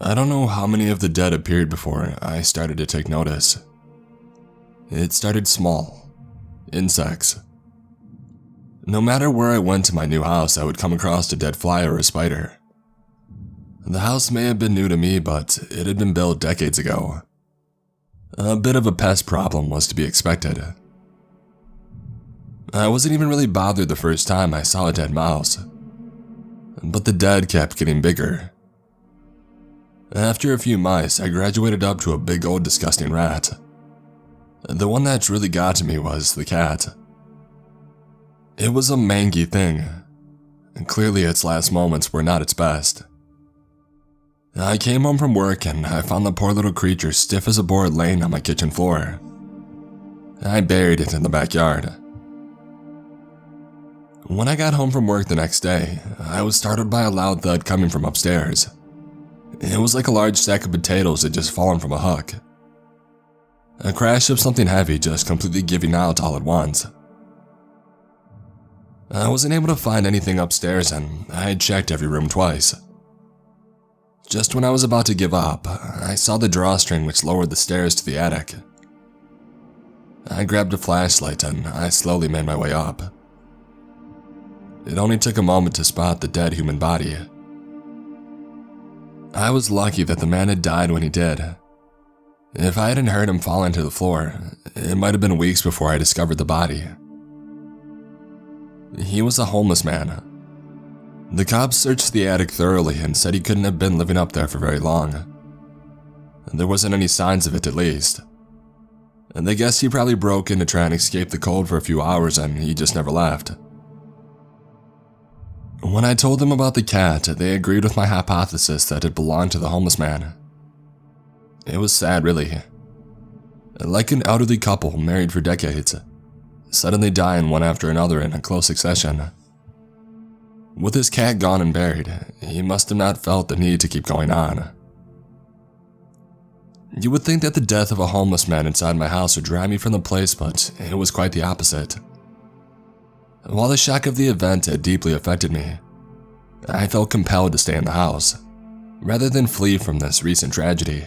I don't know how many of the dead appeared before I started to take notice. It started small. Insects. No matter where I went to my new house, I would come across a dead fly or a spider. The house may have been new to me, but it had been built decades ago. A bit of a pest problem was to be expected. I wasn't even really bothered the first time I saw a dead mouse, but the dead kept getting bigger. After a few mice, I graduated up to a big old disgusting rat. The one that really got to me was the cat. It was a mangy thing, and clearly its last moments were not its best. I came home from work and I found the poor little creature stiff as a board laying on my kitchen floor. I buried it in the backyard. When I got home from work the next day, I was startled by a loud thud coming from upstairs. It was like a large sack of potatoes had just fallen from a hook. A crash of something heavy just completely giving out all at once. I wasn't able to find anything upstairs and I had checked every room twice. Just when I was about to give up, I saw the drawstring which lowered the stairs to the attic. I grabbed a flashlight and I slowly made my way up. It only took a moment to spot the dead human body. I was lucky that the man had died when he did. If I hadn't heard him fall into the floor, it might have been weeks before I discovered the body. He was a homeless man. The cops searched the attic thoroughly and said he couldn't have been living up there for very long. There wasn't any signs of it, at least. And they guessed he probably broke in to try and escape the cold for a few hours and he just never left. When I told them about the cat, they agreed with my hypothesis that it belonged to the homeless man. It was sad, really. Like an elderly couple married for decades, suddenly dying one after another in a close succession. With his cat gone and buried, he must have not felt the need to keep going on. You would think that the death of a homeless man inside my house would drive me from the place, but it was quite the opposite. While the shock of the event had deeply affected me, I felt compelled to stay in the house, rather than flee from this recent tragedy.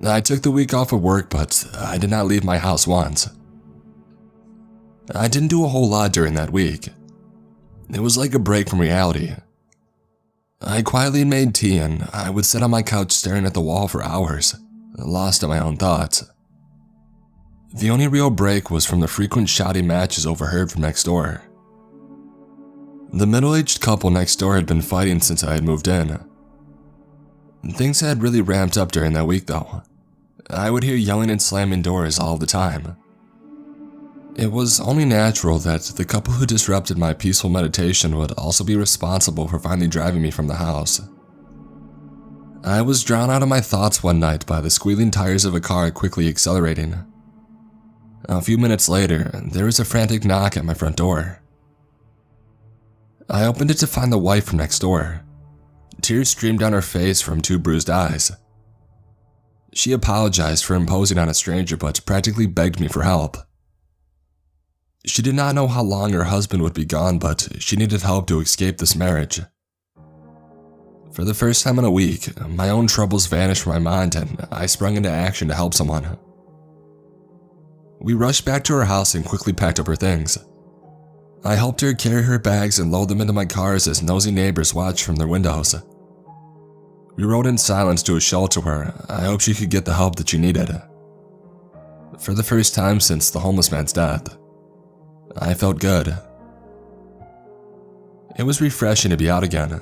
I took the week off of work, but I did not leave my house once. I didn't do a whole lot during that week. It was like a break from reality. I quietly made tea and I would sit on my couch staring at the wall for hours, lost in my own thoughts. The only real break was from the frequent shouting matches overheard from next door. The middle-aged couple next door had been fighting since I had moved in. Things had really ramped up during that week though. I would hear yelling and slamming doors all the time. It was only natural that the couple who disrupted my peaceful meditation would also be responsible for finally driving me from the house. I was drowned out of my thoughts one night by the squealing tires of a car quickly accelerating. A few minutes later, there was a frantic knock at my front door. I opened it to find the wife from next door. Tears streamed down her face from two bruised eyes. She apologized for imposing on a stranger but practically begged me for help. She did not know how long her husband would be gone, but she needed help to escape this marriage. For the first time in a week, my own troubles vanished from my mind and I sprung into action to help someone. We rushed back to her house and quickly packed up her things. I helped her carry her bags and load them into my cars as nosy neighbors watched from their windows. We rode in silence to a shelter where I hoped she could get the help that she needed. For the first time since the homeless man's death, I felt good. It was refreshing to be out again,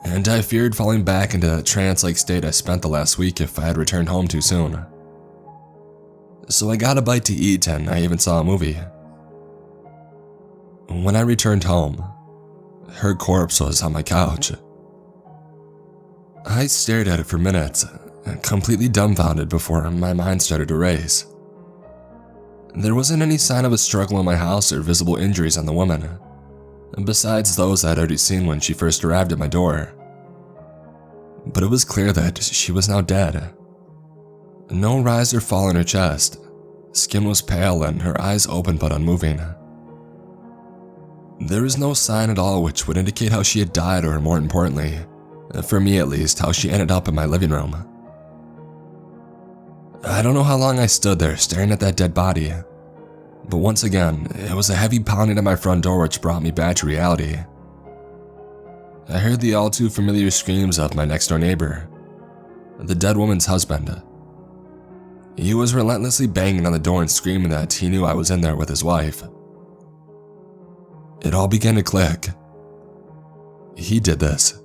and I feared falling back into that trance-like state I spent the last week if I had returned home too soon. So I got a bite to eat and I even saw a movie. When I returned home, her corpse was on my couch. I stared at it for minutes, completely dumbfounded before my mind started to race. There wasn't any sign of a struggle in my house or visible injuries on the woman, besides those I had already seen when she first arrived at my door. But it was clear that she was now dead. No rise or fall in her chest. Skin was pale and her eyes open but unmoving. There was no sign at all which would indicate how she had died or, more importantly, For me at least, how she ended up in my living room. I don't know how long I stood there staring at that dead body, but once again, it was a heavy pounding at my front door which brought me back to reality. I heard the all too familiar screams of my next door neighbor, the dead woman's husband. He was relentlessly banging on the door and screaming that he knew I was in there with his wife. It all began to click. He did this.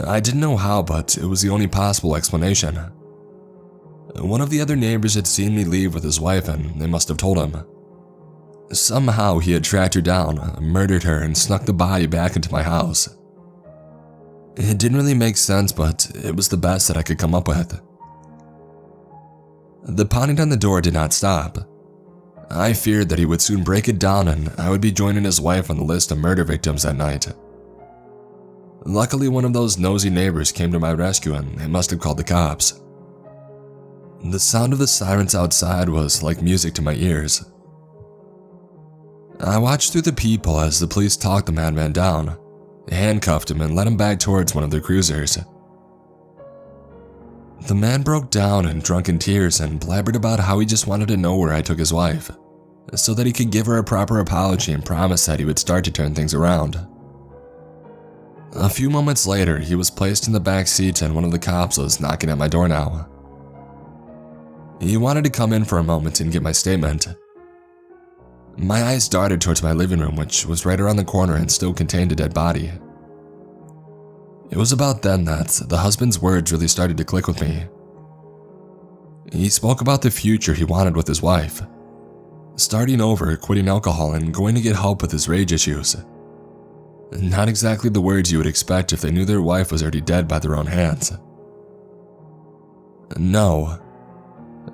I didn't know how, but it was the only possible explanation. One of the other neighbors had seen me leave with his wife and they must have told him. Somehow he had tracked her down, murdered her, and snuck the body back into my house. It didn't really make sense, but it was the best that I could come up with. The pounding on the door did not stop. I feared that he would soon break it down and I would be joining his wife on the list of murder victims that night. Luckily, one of those nosy neighbors came to my rescue and they must have called the cops. The sound of the sirens outside was like music to my ears. I watched through the peephole as the police talked the madman down, handcuffed him, and led him back towards one of their cruisers. The man broke down in drunken tears and blabbered about how he just wanted to know where I took his wife, so that he could give her a proper apology and promise that he would start to turn things around. A few moments later, he was placed in the back seat and one of the cops was knocking at my door now. He wanted to come in for a moment and get my statement. My eyes darted towards my living room, which was right around the corner and still contained a dead body. It was about then that the husband's words really started to click with me. He spoke about the future he wanted with his wife, starting over, quitting alcohol, and going to get help with his rage issues. Not exactly the words you would expect if they knew their wife was already dead by their own hands. No,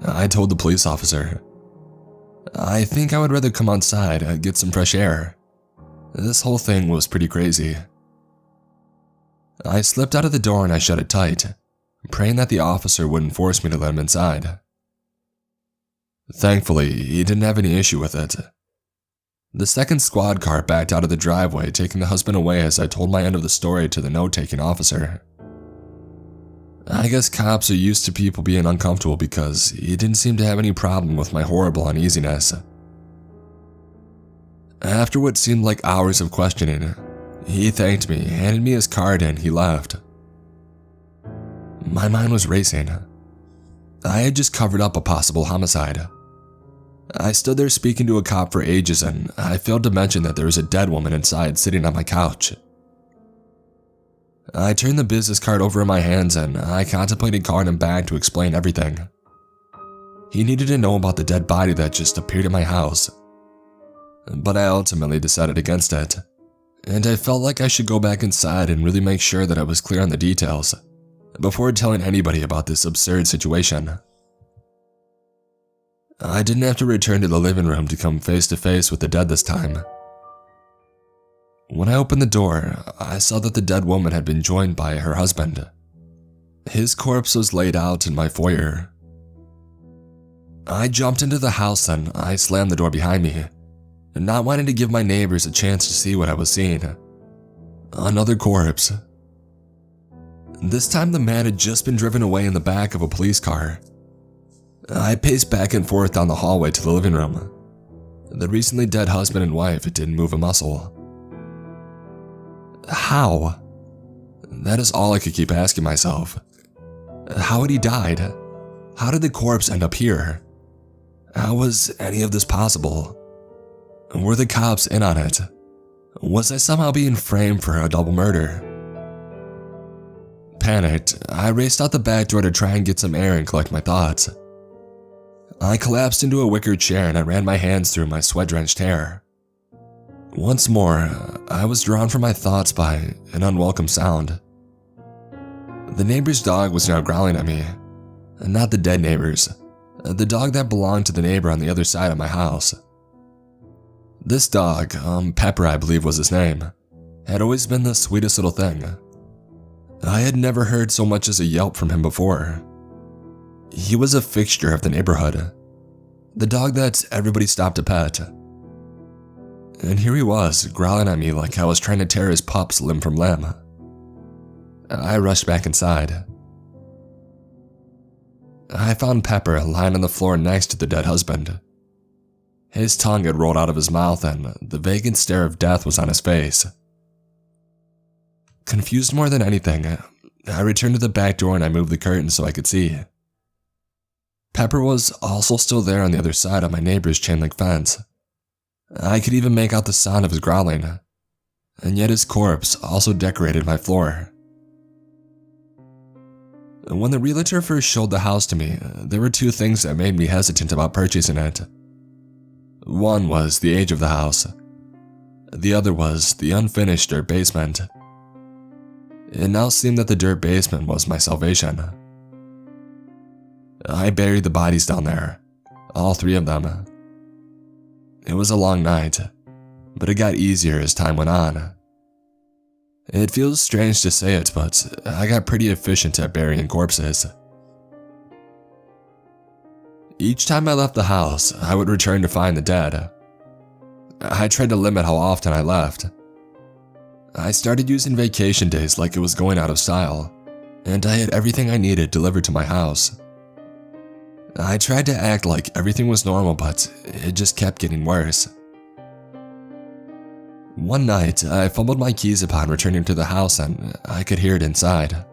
I told the police officer. I think I would rather come outside, get some fresh air. This whole thing was pretty crazy. I slipped out of the door and I shut it tight, praying that the officer wouldn't force me to let him inside. Thankfully, he didn't have any issue with it. The second squad car backed out of the driveway, taking the husband away as I told my end of the story to the note-taking officer. I guess cops are used to people being uncomfortable because he didn't seem to have any problem with my horrible uneasiness. After what seemed like hours of questioning, he thanked me, handed me his card, and he left. My mind was racing. I had just covered up a possible homicide. I stood there speaking to a cop for ages and I failed to mention that there was a dead woman inside sitting on my couch. I turned the business card over in my hands and I contemplated calling him back to explain everything. He needed to know about the dead body that just appeared in my house. But I ultimately decided against it, and I felt like I should go back inside and really make sure that I was clear on the details before telling anybody about this absurd situation. I didn't have to return to the living room to come face to face with the dead this time. When I opened the door, I saw that the dead woman had been joined by her husband. His corpse was laid out in my foyer. I jumped into the house and I slammed the door behind me, not wanting to give my neighbors a chance to see what I was seeing. Another corpse. This time the man had just been driven away in the back of a police car. I paced back and forth down the hallway to the living room. The recently dead husband and wife didn't move a muscle. How? That is all I could keep asking myself. How had he died? How did the corpse end up here? How was any of this possible? Were the cops in on it? Was I somehow being framed for a double murder? Panicked, I raced out the back door to try and get some air and collect my thoughts. I collapsed into a wicker chair and I ran my hands through my sweat-drenched hair. Once more, I was drawn from my thoughts by an unwelcome sound. The neighbor's dog was now growling at me. Not the dead neighbor's, the dog that belonged to the neighbor on the other side of my house. This dog, Pepper I believe was his name, had always been the sweetest little thing. I had never heard so much as a yelp from him before. He was a fixture of the neighborhood, the dog that everybody stopped to pet. And here he was, growling at me like I was trying to tear his pups limb from limb. I rushed back inside. I found Pepper lying on the floor next to the dead husband. His tongue had rolled out of his mouth and the vacant stare of death was on his face. Confused more than anything, I returned to the back door and I moved the curtain so I could see. Pepper was also still there on the other side of my neighbor's chain-link fence. I could even make out the sound of his growling, and yet his corpse also decorated my floor. When the realtor first showed the house to me, there were two things that made me hesitant about purchasing it. One was the age of the house. The other was the unfinished dirt basement. It now seemed that the dirt basement was my salvation. I buried the bodies down there, all three of them. It was a long night, but it got easier as time went on. It feels strange to say it, but I got pretty efficient at burying corpses. Each time I left the house, I would return to find the dead. I tried to limit how often I left. I started using vacation days like it was going out of style, and I had everything I needed delivered to my house. I tried to act like everything was normal, but it just kept getting worse. One night, I fumbled my keys upon returning to the house and I could hear it inside.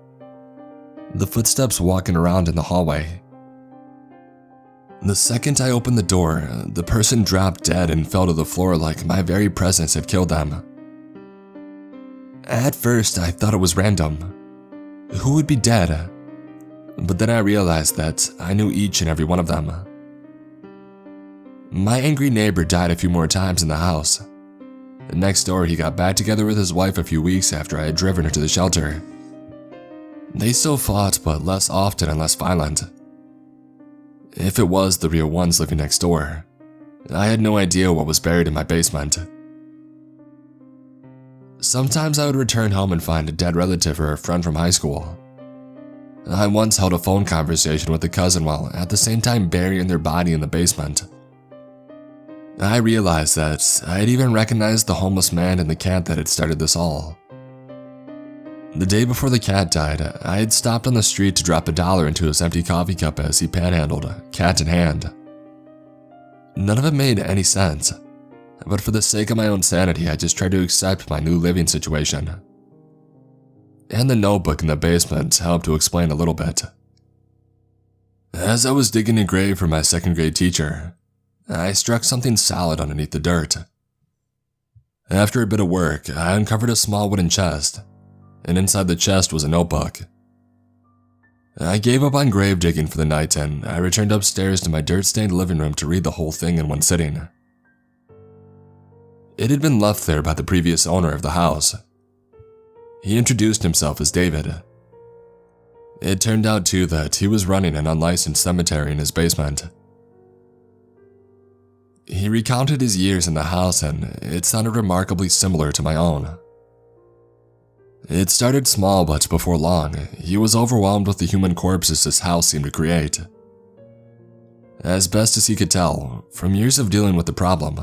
The footsteps walking around in the hallway. The second I opened the door, the person dropped dead and fell to the floor like my very presence had killed them. At first, I thought it was random. Who would be dead? But then I realized that I knew each and every one of them. My angry neighbor died a few more times in the house. Next door, he got back together with his wife a few weeks after I had driven her to the shelter. They still fought, but less often and less violent. If it was the real ones living next door, I had no idea what was buried in my basement. Sometimes I would return home and find a dead relative or a friend from high school. I once held a phone conversation with a cousin while at the same time burying their body in the basement. I realized that I had even recognized the homeless man and the cat that had started this all. The day before the cat died, I had stopped on the street to drop $1 into his empty coffee cup as he panhandled, cat in hand. None of it made any sense, but for the sake of my own sanity, I just tried to accept my new living situation. And the notebook in the basement helped to explain a little bit. As I was digging a grave for my second grade teacher, I struck something solid underneath the dirt. After a bit of work, I uncovered a small wooden chest, and inside the chest was a notebook. I gave up on grave digging for the night and I returned upstairs to my dirt-stained living room to read the whole thing in one sitting. It had been left there by the previous owner of the house. He introduced himself as David. It turned out too that he was running an unlicensed cemetery in his basement. He recounted his years in the house and it sounded remarkably similar to my own. It started small, but before long, he was overwhelmed with the human corpses this house seemed to create. As best as he could tell, from years of dealing with the problem,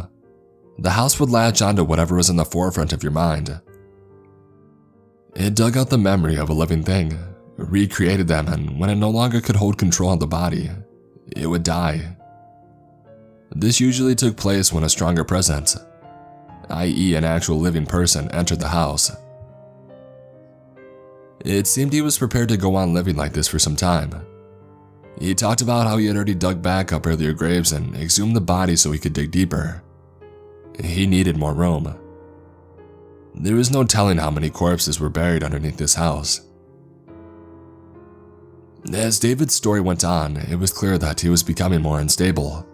the house would latch onto whatever was in the forefront of your mind. It dug out the memory of a living thing, recreated them, and when it no longer could hold control of the body, it would die. This usually took place when a stronger presence, i.e. an actual living person, entered the house. It seemed he was prepared to go on living like this for some time. He talked about how he had already dug back up earlier graves and exhumed the body so he could dig deeper. He needed more room. There was no telling how many corpses were buried underneath this house. As David's story went on, it was clear that he was becoming more unstable.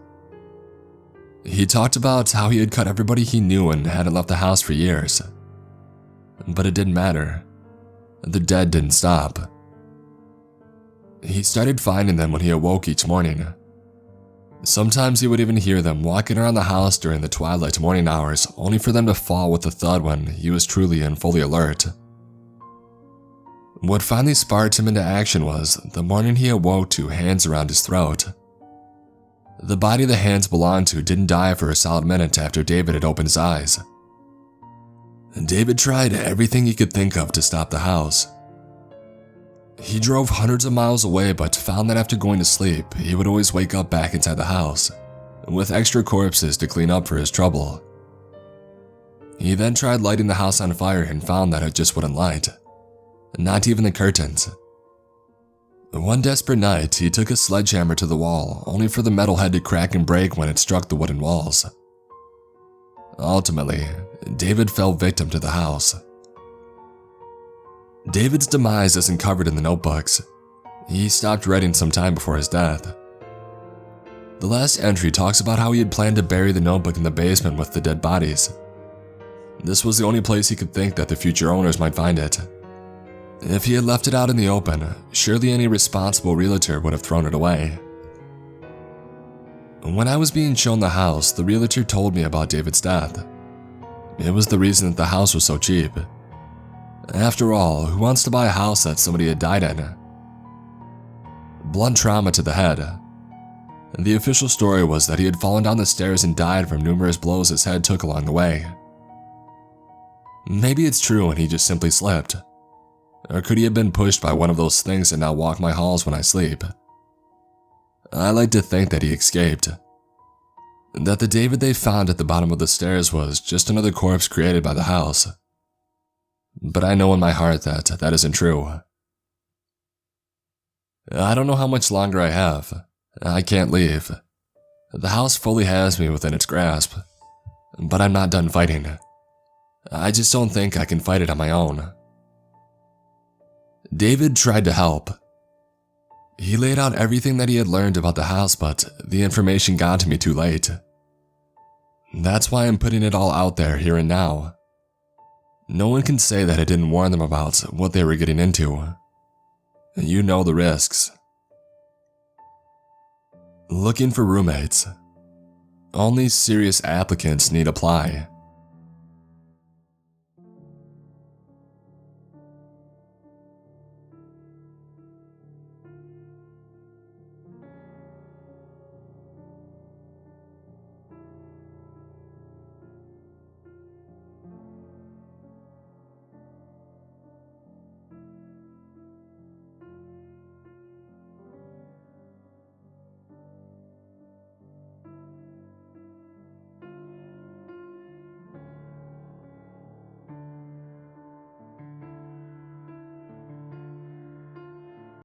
He talked about how he had cut everybody he knew and hadn't left the house for years. But it didn't matter. The dead didn't stop. He started finding them when he awoke each morning. Sometimes he would even hear them walking around the house during the twilight morning hours, only for them to fall with a thud when he was truly and fully alert. What finally sparked him into action was the morning he awoke to hands around his throat. The body the hands belonged to didn't die for a solid minute after David had opened his eyes. David tried everything he could think of to stop the house. He drove hundreds of miles away, but found that after going to sleep, he would always wake up back inside the house, with extra corpses to clean up for his trouble. He then tried lighting the house on fire and found that it just wouldn't light, not even the curtains. One desperate night, he took a sledgehammer to the wall, only for the metal head to crack and break when it struck the wooden walls. Ultimately, David fell victim to the house. David's demise isn't covered in the notebooks. He stopped writing some time before his death. The last entry talks about how he had planned to bury the notebook in the basement with the dead bodies. This was the only place he could think that the future owners might find it. If he had left it out in the open, surely any responsible realtor would have thrown it away. When I was being shown the house, the realtor told me about David's death. It was the reason that the house was so cheap. After all, who wants to buy a house that somebody had died in? Blunt trauma to the head. The official story was that he had fallen down the stairs and died from numerous blows his head took along the way. Maybe it's true and he just simply slipped. Or could he have been pushed by one of those things that now walk my halls when I sleep? I like to think that he escaped. That the David they found at the bottom of the stairs was just another corpse created by the house. But I know in my heart that that isn't true. I don't know how much longer I have. I can't leave. The house fully has me within its grasp. But I'm not done fighting. I just don't think I can fight it on my own. David tried to help. He laid out everything that he had learned about the house, but the information got to me too late. That's why I'm putting it all out there here and now. No one can say that I didn't warn them about what they were getting into. You know the risks. Looking for roommates. Only serious applicants need apply.